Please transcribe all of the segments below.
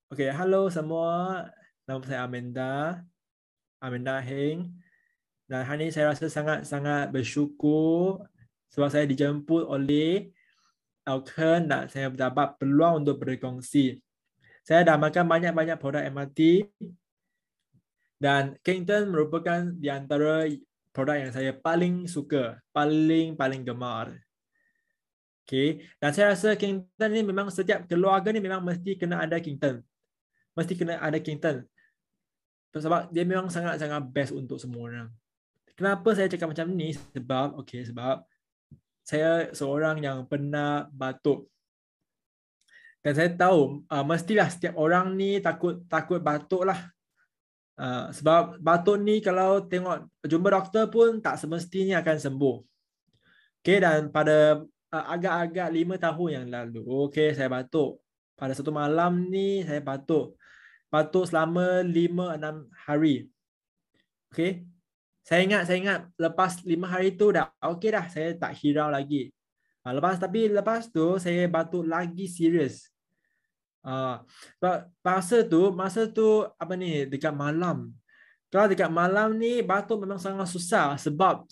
Okey, halo semua. Nama saya Amanda Heng. Dan hari ini saya rasa sangat-sangat bersyukur sebab saya dijemput oleh Elkern dan saya dapat peluang untuk berkongsi. Saya dah makan banyak-banyak produk MRT dan Kington merupakan di antara produk yang saya paling suka, paling gemar. Okey, dan saya rasa Kington ni memang setiap keluarga ni memang mesti kena ada Kington. Mesti kena ada Kington. Sebab dia memang sangat-sangat best untuk semua orang. Kenapa saya cakap macam ni? Sebab saya seorang yang pernah batuk. Dan saya tahu mestilah setiap orang ni takut batuk lah. Sebab batuk ni kalau tengok jumpa doktor pun tak semestinya akan sembuh. Okay, dan pada agak-agak 5 tahun yang lalu, okay, saya batuk. Pada satu malam ni saya batuk. Batuk selama 5-6 hari. Okay. Saya ingat lepas 5 hari tu dah okey dah, saya tak hirau lagi. Lepas tu saya batuk lagi serius. Masa tu apa ni dekat malam. Kalau dekat malam ni batuk memang sangat susah sebab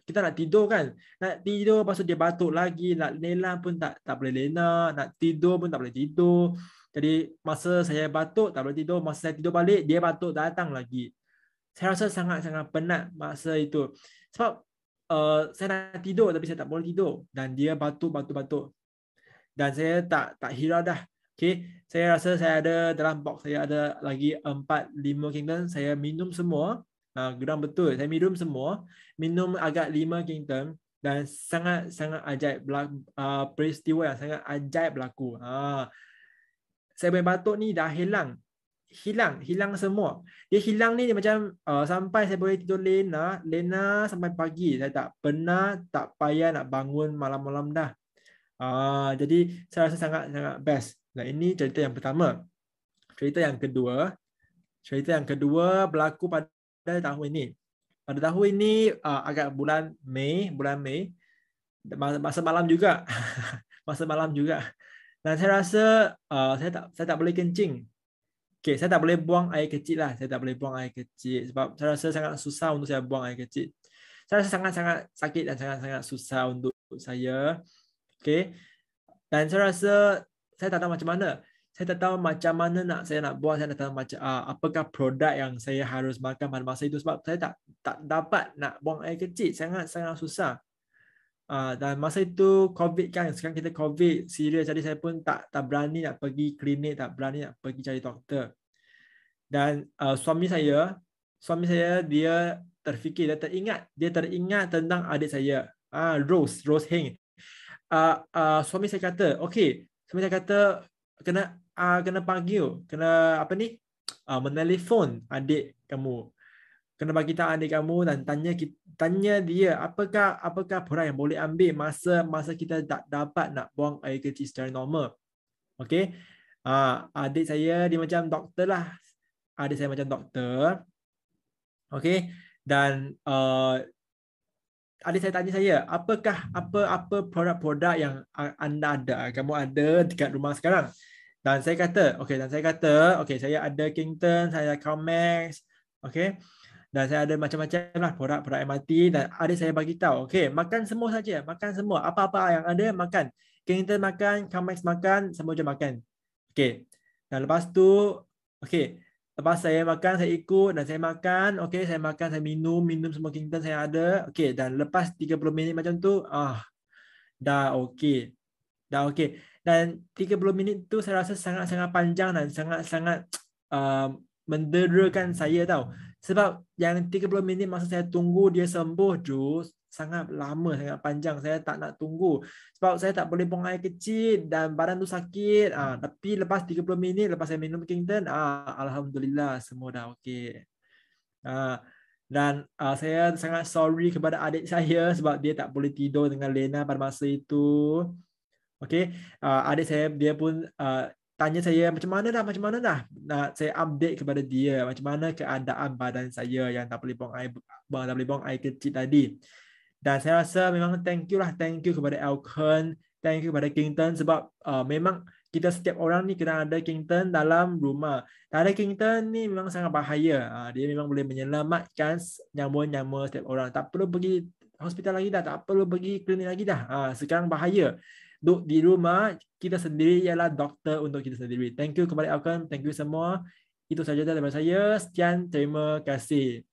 kita nak tidur kan. Nak tidur lepas tu dia batuk lagi, nak lena pun tak boleh lena, nak tidur pun tak boleh tidur. Jadi masa saya batuk tak boleh tidur, masa saya tidur balik dia batuk datang lagi. Saya rasa sangat-sangat penat masa itu. Sebab saya nak tidur tapi saya tak boleh tidur dan dia batuk. Dan saya tak hirau dah. Okay, saya rasa saya ada dalam box saya ada lagi 4-5 Kington. Saya minum semua. Geram betul. Saya minum semua. Minum agak 5 Kington dan sangat-sangat ajaib peristiwa yang sangat ajaib berlaku. Saya punya batuk ni dah hilang semua. Dia hilang ni macam sampai saya boleh tidur lena sampai pagi. Saya tak payah nak bangun malam-malam dah. Jadi saya rasa sangat best. Dan ini cerita yang pertama. Cerita yang kedua berlaku pada tahun ini. Pada tahun ini agak bulan Mei, masa malam juga. Masa malam juga. Dan saya rasa saya tak boleh kencing. Okay, saya tak boleh buang air kecil lah. Saya tak boleh buang air kecil sebab saya rasa sangat susah untuk saya buang air kecil. Saya rasa sangat sakit dan sangat susah untuk saya. Okay. Dan saya rasa saya tak tahu macam mana. Saya tak tahu macam mana saya nak buat. Saya tak tahu macam apakah produk yang saya harus makan pada masa itu sebab saya tak dapat nak buang air kecil. Sangat susah. Dan masa itu COVID kan, sekarang kita COVID serius, jadi saya pun tak berani nak pergi klinik, tak berani nak pergi cari doktor. Dan suami saya dia terfikir, dia teringat tentang adik saya, Rose Heng. Suami saya kata, kena panggil, kena apa ni, menelpon adik kamu. Kena bagi tahu adik kamu dan tanya dia apakah produk yang boleh ambil masa kita tak dapat nak buang air kecil secara normal. Okey. Adik saya dia macam doktor lah. Adik saya macam doktor. Okey. Dan adik saya tanya saya, apa produk-produk yang anda ada, kamu ada dekat rumah sekarang? Dan saya kata, saya ada Kington, saya ada Calmax, okey. Dan saya ada macam-macam lah produk MRT dan adik saya bagi tahu, okey, makan semua saja, makan semua, apa-apa yang ada makan. Kington makan, Calmax makan, semua je makan. Okey. Dan lepas tu, okey, lepas saya makan, saya ikut dan saya makan, okey, saya makan, saya minum semua Kington saya ada. Okey, dan lepas 30 minit macam tu, dah okey. Dan 30 minit tu saya rasa sangat panjang dan sangat menderakan saya tahu. Sebab yang 30 minit masa saya tunggu dia sembuh tu sangat lama, sangat panjang. Saya tak nak tunggu sebab saya tak boleh buang air kecil dan badan tu sakit. Tapi lepas 30 minit lepas saya minum Kington, alhamdulillah semua dah okey. Dan saya sangat sorry kepada adik saya sebab dia tak boleh tidur dengan Lena pada masa itu. Okey, adik saya dia pun tanya saya macam mana dah. Saya update kepada dia macam mana keadaan badan saya yang tak boleh buang air kecil tadi. Dan saya rasa memang thank you kepada Elkern, thank you kepada Kington sebab memang kita setiap orang ni kena ada Kington dalam rumah. Tak ada Kington ni memang sangat bahaya. Dia memang boleh menyelamatkan nyawa-nyawa setiap orang. Tak perlu pergi hospital lagi dah, tak perlu pergi klinik lagi dah. Sekarang bahaya. Duduk di rumah, kita sendiri ialah doktor untuk kita sendiri. Thank you kepada Alkan, thank you semua. Itu sahaja daripada saya. Sekian, terima kasih.